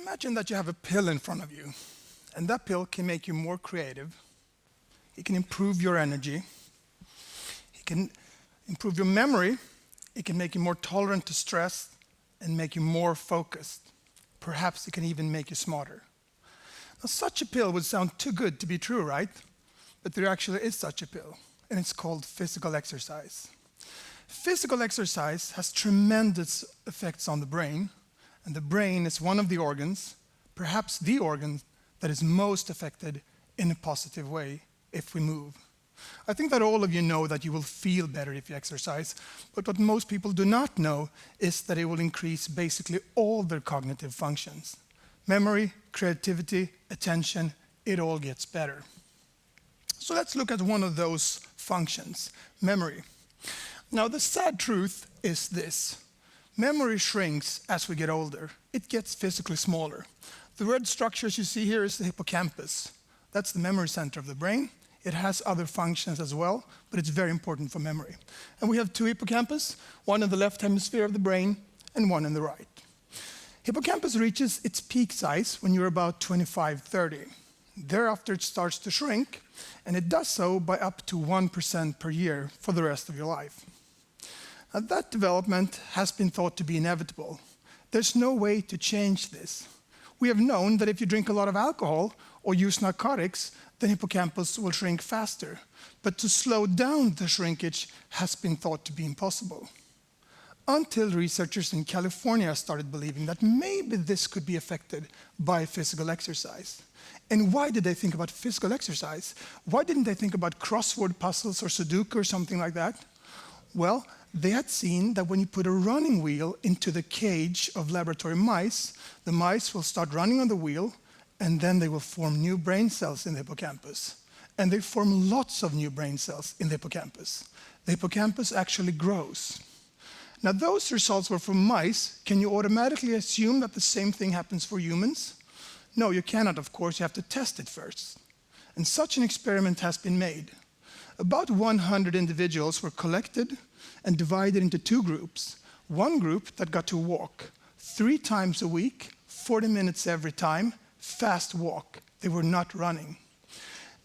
Imagine that you have a pill in front of you, and that pill can make you more creative. It can improve your energy. It can improve your memory. It can make you more tolerant to stress and make you more focused. Perhaps it can even make you smarter. Now, such a pill would sound too good to be true, right? But there actually is such a pill, and it's called physical exercise. Physical exercise has tremendous effects on the brain, and the brain is one of the organs, perhaps the organ, that is most affected in a positive way if we move. I think that all of you know that you will feel better if you exercise, but what most people do not know is that it will increase basically all their cognitive functions. Memory, creativity, attention, it all gets better. So let's look at one of those functions, memory. Now, the sad truth is this. Memory shrinks as we get older. It gets physically smaller. The red structures you see here is the hippocampus. That's the memory center of the brain. It has other functions as well, but it's very important for memory. And we have two hippocampus, one in the left hemisphere of the brain and one in the right. Hippocampus reaches its peak size when you're about 25, 30. Thereafter, it starts to shrink, and it does so by up to 1% per year for the rest of your life. Now, that development has been thought to be inevitable. There's no way to change this. We have known that if you drink a lot of alcohol or use narcotics, the hippocampus will shrink faster. But to slow down the shrinkage has been thought to be impossible. Until researchers in California started believing that maybe this could be affected by physical exercise. And why did they think about physical exercise? Why didn't they think about crossword puzzles or Sudoku or something like that? Well, they had seen that when you put a running wheel into the cage of laboratory mice, the mice will start running on the wheel, and then they will form new brain cells in the hippocampus. And they form lots of new brain cells in the hippocampus. The hippocampus actually grows. Now, those results were from mice. Can you automatically assume that the same thing happens for humans? No, you cannot, of course. You have to test it first. And such an experiment has been made. About 100 individuals were collected and divided into two groups. One group that got to walk 3 times a week, 40 minutes every time, fast walk. They were not running.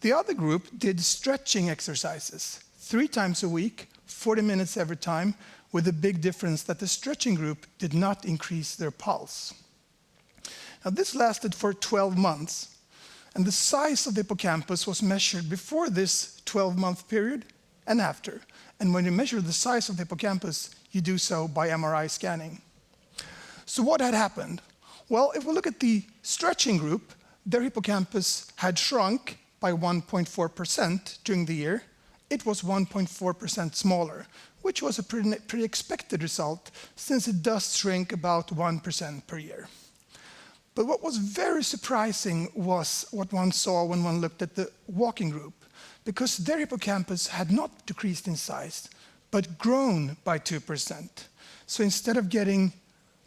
The other group did stretching exercises 3 times a week, 40 minutes every time, with the big difference that the stretching group did not increase their pulse. Now, this lasted for 12 months, and the size of the hippocampus was measured before this 12-month period and after. And when you measure the size of the hippocampus, you do so by MRI scanning. So what had happened? Well, if we look at the stretching group, their hippocampus had shrunk by 1.4% during the year. It was 1.4% smaller, which was a pretty expected result, since it does shrink about 1% per year. But what was very surprising was what one saw when one looked at the walking group, because their hippocampus had not decreased in size, but grown by 2%. So instead of getting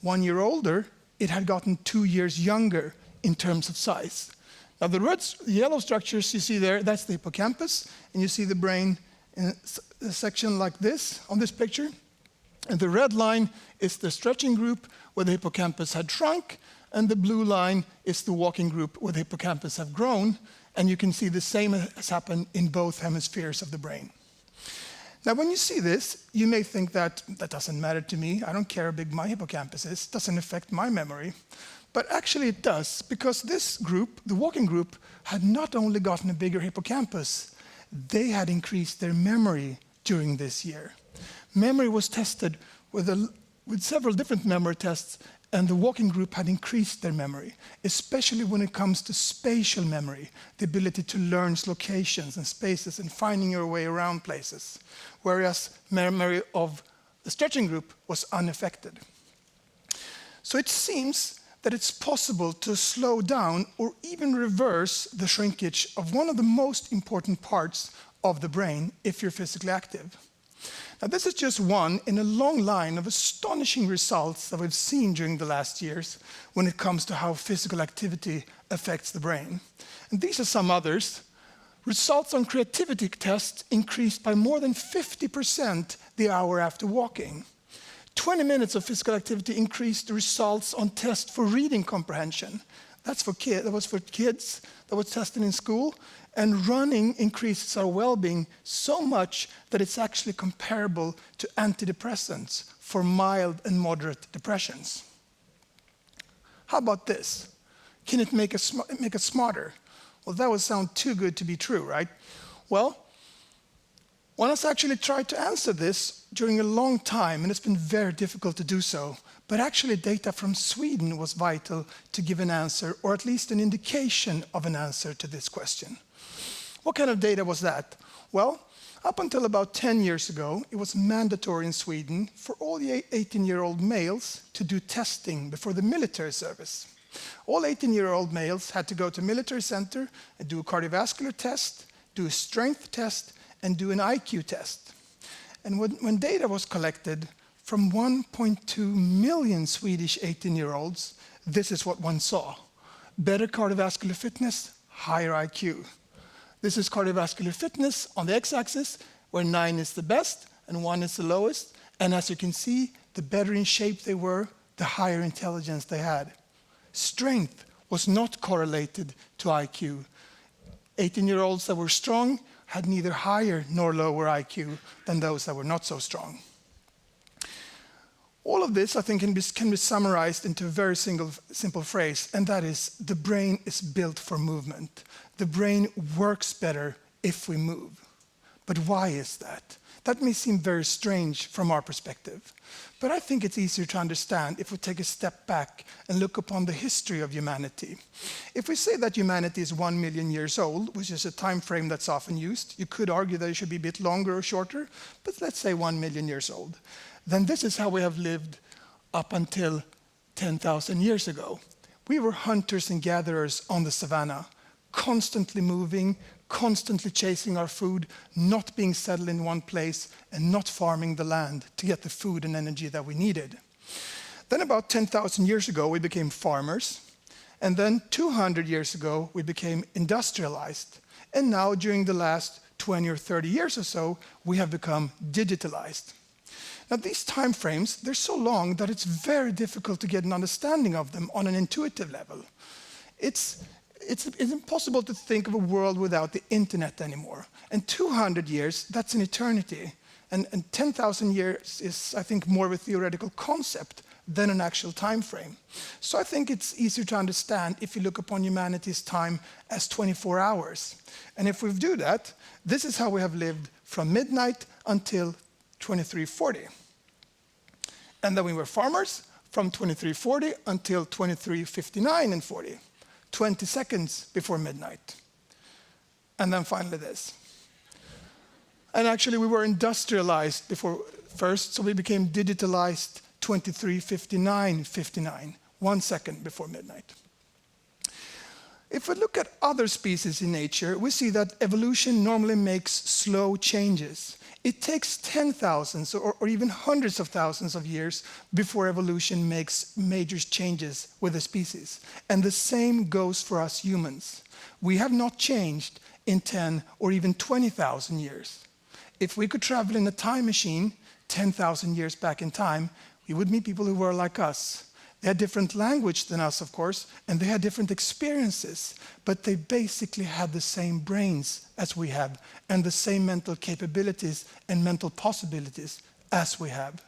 1 year older, it had gotten 2 years younger in terms of size. Now, the yellow structures you see there, that's the hippocampus, and you see the brain in a section like this on this picture. And the red line is the stretching group where the hippocampus had shrunk, and the blue line is the walking group where the hippocampus have grown, and you can see the same has happened in both hemispheres of the brain. Now, when you see this, you may think that doesn't matter to me. I don't care how big my hippocampus is. It doesn't affect my memory. But actually it does, because this group, the walking group, had not only gotten a bigger hippocampus, they had increased their memory during this year. Memory was tested with several different memory tests, and the walking group had increased their memory, especially when it comes to spatial memory, the ability to learn locations and spaces and finding your way around places, whereas memory of the stretching group was unaffected. So it seems that it's possible to slow down or even reverse the shrinkage of one of the most important parts of the brain if you're physically active. Now, this is just one in a long line of astonishing results that we've seen during the last years when it comes to how physical activity affects the brain. And these are some others. Results on creativity tests increased by more than 50% the hour after walking. 20 minutes of physical activity increased the results on tests for reading comprehension. That was for kids that was tested in school. And running increases our well-being so much that it's actually comparable to antidepressants for mild and moderate depressions. How about this? Can it make us smarter? Well, that would sound too good to be true, right? Well, one has actually tried to answer this during a long time, and it's been very difficult to do so. But actually, data from Sweden was vital to give an answer, or at least an indication of an answer to this question. What kind of data was that? Well, up until about 10 years ago, it was mandatory in Sweden for all the 18-year-old males to do testing before the military service. All 18-year-old males had to go to military center and do a cardiovascular test, do a strength test, and do an IQ test. And when data was collected from 1.2 million Swedish 18-year-olds, this is what one saw. Better cardiovascular fitness, higher IQ. This is cardiovascular fitness on the x-axis, where 9 is the best and 1 is the lowest. And as you can see, the better in shape they were, the higher intelligence they had. Strength was not correlated to IQ. 18-year-olds that were strong had neither higher nor lower IQ than those that were not so strong. All of this, I think, can be summarized into a very simple phrase, and that is, the brain is built for movement. The brain works better if we move. But why is that? That may seem very strange from our perspective, but I think it's easier to understand if we take a step back and look upon the history of humanity. If we say that humanity is 1 million years old, which is a time frame that's often used, you could argue that it should be a bit longer or shorter, but let's say 1 million years old. Then this is how we have lived up until 10,000 years ago. We were hunters and gatherers on the savannah, constantly moving, constantly chasing our food, not being settled in one place, and not farming the land to get the food and energy that we needed. Then about 10,000 years ago, we became farmers. And then 200 years ago, we became industrialized. And now, during the last 20 or 30 years or so, we have become digitalized. Now, these time frames, they're so long that it's very difficult to get an understanding of them on an intuitive level. It's impossible to think of a world without the internet anymore. And 200 years, that's an eternity. And 10,000 years is, I think, more of a theoretical concept than an actual time frame. So I think it's easier to understand if you look upon humanity's time as 24 hours. And if we do that, this is how we have lived from midnight until 2340. And then we were farmers from 2340 until 2359 and 40. 20 seconds before midnight. And then finally this. And actually we were industrialized before first, so we became digitalized 23:59:59, 1 second before midnight. If we look at other species in nature, we see that evolution normally makes slow changes. It takes 10,000s or even hundreds of thousands of years before evolution makes major changes with a species. And the same goes for us humans. We have not changed in 10 or even 20,000 years. If we could travel in a time machine 10,000 years back in time, we would meet people who were like us. They had different language than us, of course, and they had different experiences, but they basically had the same brains as we have, and the same mental capabilities and mental possibilities as we have.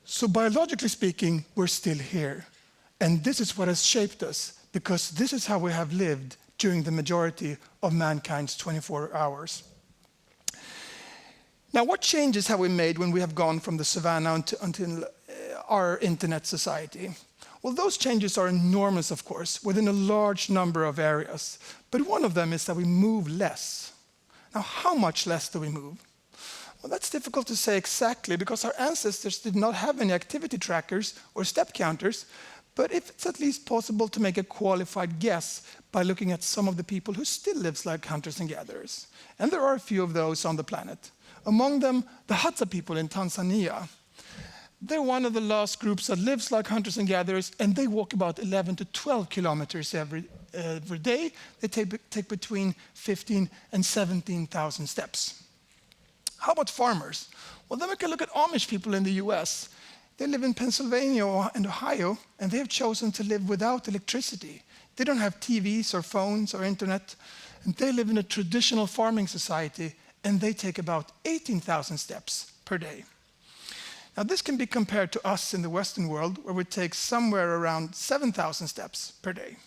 So biologically speaking, we're still here. And this is what has shaped us, because this is how we have lived during the majority of mankind's 24 hours. Now, what changes have we made when we have gone from the savannah until our internet society? Well, those changes are enormous, of course, within a large number of areas. But one of them is that we move less. Now, how much less do we move? Well, that's difficult to say exactly, because our ancestors did not have any activity trackers or step counters. But if it's at least possible to make a qualified guess by looking at some of the people who still live like hunters and gatherers. And there are a few of those on the planet. Among them, the Hadza people in Tanzania. They're one of the last groups that lives like hunters and gatherers, and they walk about 11 to 12 kilometers every day. They take between 15 and 17,000 steps. How about farmers? Well, then we can look at Amish people in the US. They live in Pennsylvania and Ohio, and they have chosen to live without electricity. They don't have TVs or phones or internet, and they live in a traditional farming society, and they take about 18,000 steps per day. Now, this can be compared to us in the Western world, where we take somewhere around 7,000 steps per day.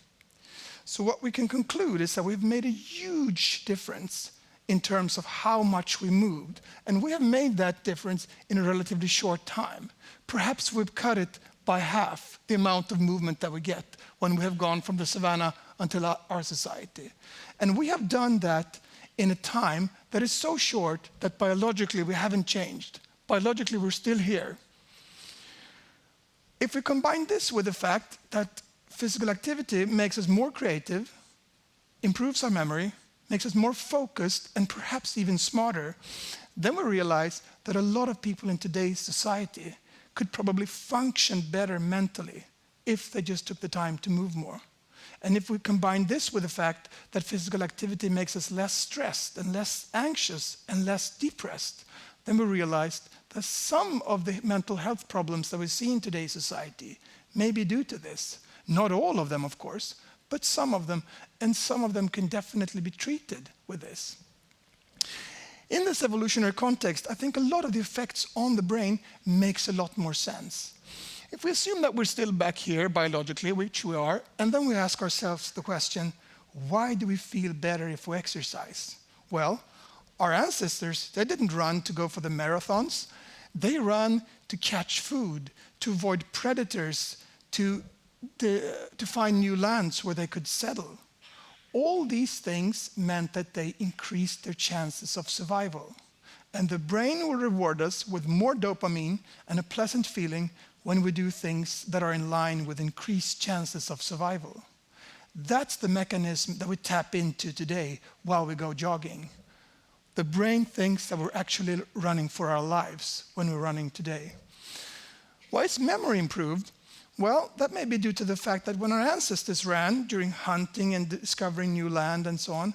So what we can conclude is that we've made a huge difference in terms of how much we moved. And we have made that difference in a relatively short time. Perhaps we've cut it by half, the amount of movement that we get when we have gone from the savannah until our society. And we have done that in a time that is so short that biologically we haven't changed. Biologically, we're still here. If we combine this with the fact that physical activity makes us more creative, improves our memory, makes us more focused, and perhaps even smarter, then we realize that a lot of people in today's society could probably function better mentally if they just took the time to move more. And if we combine this with the fact that physical activity makes us less stressed and less anxious and less depressed, then we realized that some of the mental health problems that we see in today's society may be due to this. Not all of them, of course, but some of them, and some of them can definitely be treated with this. In this evolutionary context, I think a lot of the effects on the brain makes a lot more sense. If we assume that we're still back here biologically, which we are, and then we ask ourselves the question, why do we feel better if we exercise? Well, our ancestors, they didn't run to go for the marathons. They ran to catch food, to avoid predators, to find new lands where they could settle. All these things meant that they increased their chances of survival. And the brain will reward us with more dopamine and a pleasant feeling when we do things that are in line with increased chances of survival. That's the mechanism that we tap into today while we go jogging. The brain thinks that we're actually running for our lives when we're running today. Why is memory improved? Well, that may be due to the fact that when our ancestors ran during hunting and discovering new land and so on,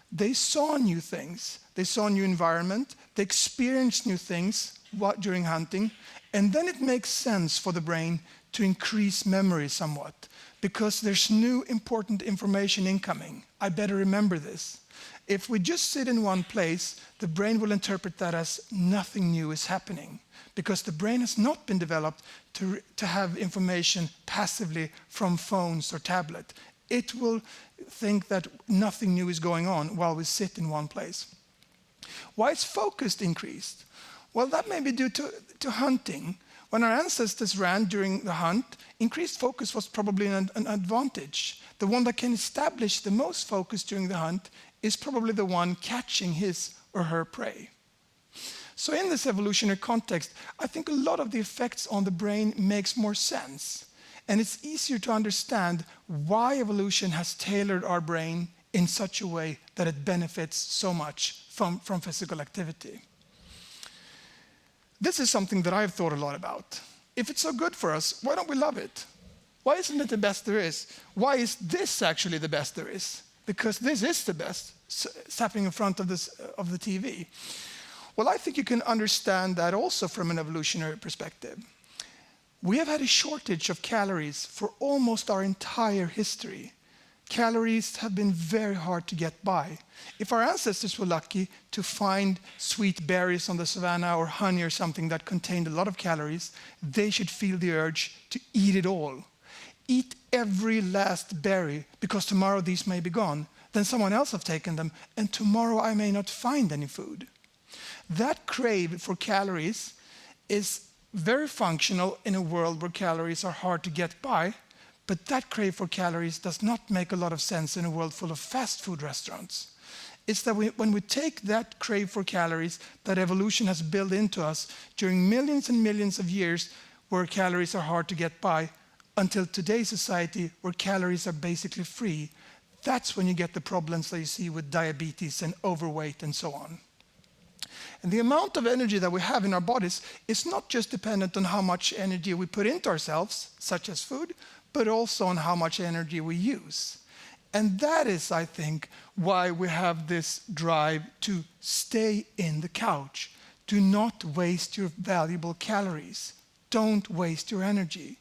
they saw new things. They saw a new environment. They experienced new things during hunting. And then it makes sense for the brain to increase memory somewhat because there's new important information incoming. I better remember this. If we just sit in one place, the brain will interpret that as nothing new is happening, because the brain has not been developed to have information passively from phones or tablet. It will think that nothing new is going on while we sit in one place. Why is focus increased? Well, that may be due to hunting. When our ancestors ran during the hunt, increased focus was probably an advantage. The one that can establish the most focus during the hunt is probably the one catching his or her prey. So in this evolutionary context, I think a lot of the effects on the brain makes more sense. And it's easier to understand why evolution has tailored our brain in such a way that it benefits so much from physical activity. This is something that I've thought a lot about. If it's so good for us, why don't we love it? Why isn't it the best there is? Why is this actually the best there is? Because this is the best, zapping in front of the TV. Well, I think you can understand that also from an evolutionary perspective. We have had a shortage of calories for almost our entire history. Calories have been very hard to get by. If our ancestors were lucky to find sweet berries on the savannah or honey or something that contained a lot of calories, they should feel the urge to eat it all. Eat every last berry, because tomorrow these may be gone. Then someone else has taken them, and tomorrow I may not find any food. That crave for calories is very functional in a world where calories are hard to get by, but that crave for calories does not make a lot of sense in a world full of fast food restaurants. It's that when we take that crave for calories that evolution has built into us during millions and millions of years where calories are hard to get by, until today's society where calories are basically free, that's when you get the problems that you see with diabetes and overweight and so on. And the amount of energy that we have in our bodies is not just dependent on how much energy we put into ourselves, such as food, but also on how much energy we use. And that is, I think, why we have this drive to stay in the couch, do not waste your valuable calories. Don't waste your energy.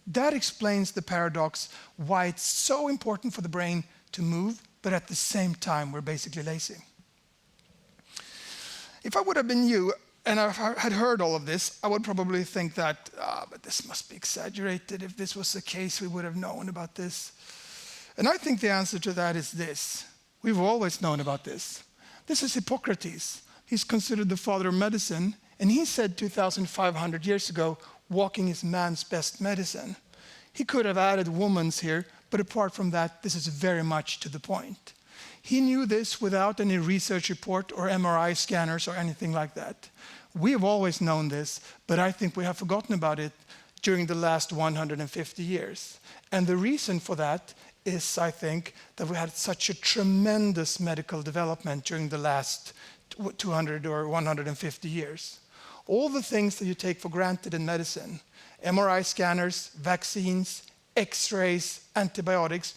That explains the paradox why it's so important for the brain to move, but at the same time, we're basically lazy. If I would have been you, and I had heard all of this, I would probably think that, but this must be exaggerated. If this was the case, we would have known about this. And I think the answer to that is this. We've always known about this. This is Hippocrates. He's considered the father of medicine, and he said 2,500 years ago, walking is man's best medicine. He could have added woman's here, but apart from that, this is very much to the point. He knew this without any research report or MRI scanners or anything like that. We have always known this, but I think we have forgotten about it during the last 150 years. And the reason for that is, I think, that we had such a tremendous medical development during the last 200 or 150 years. All the things that you take for granted in medicine, MRI scanners, vaccines, X-rays, antibiotics,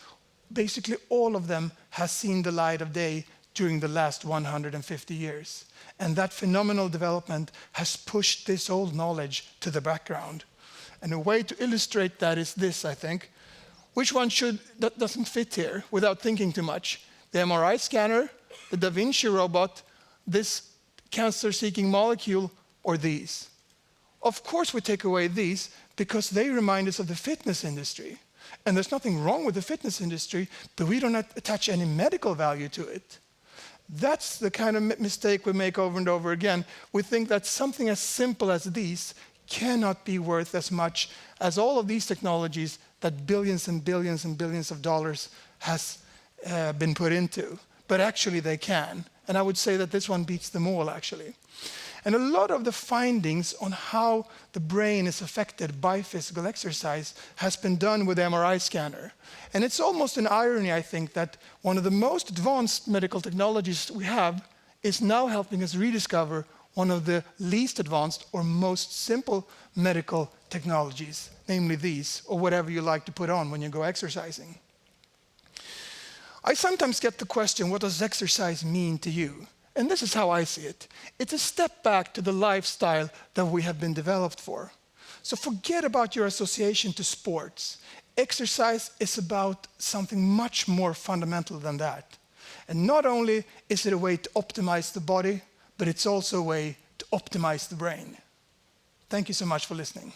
basically all of them has seen the light of day during the last 150 years. And that phenomenal development has pushed this old knowledge to the background. And a way to illustrate that is this, I think. Which one that doesn't fit here without thinking too much? The MRI scanner, the Da Vinci robot, this cancer-seeking molecule, or these? Of course we take away these because they remind us of the fitness industry. And there's nothing wrong with the fitness industry, but we don't attach any medical value to it. That's the kind of mistake we make over and over again. We think that something as simple as these cannot be worth as much as all of these technologies that billions and billions and billions of dollars has been put into. But actually they can. And I would say that this one beats them all, actually. And a lot of the findings on how the brain is affected by physical exercise has been done with MRI scanner. And it's almost an irony, I think, that one of the most advanced medical technologies we have is now helping us rediscover one of the least advanced or most simple medical technologies, namely these, or whatever you like to put on when you go exercising. I sometimes get the question, what does exercise mean to you? And this is how I see it. It's a step back to the lifestyle that we have been developed for. So forget about your association to sports. Exercise is about something much more fundamental than that. And not only is it a way to optimize the body, but it's also a way to optimize the brain. Thank you so much for listening.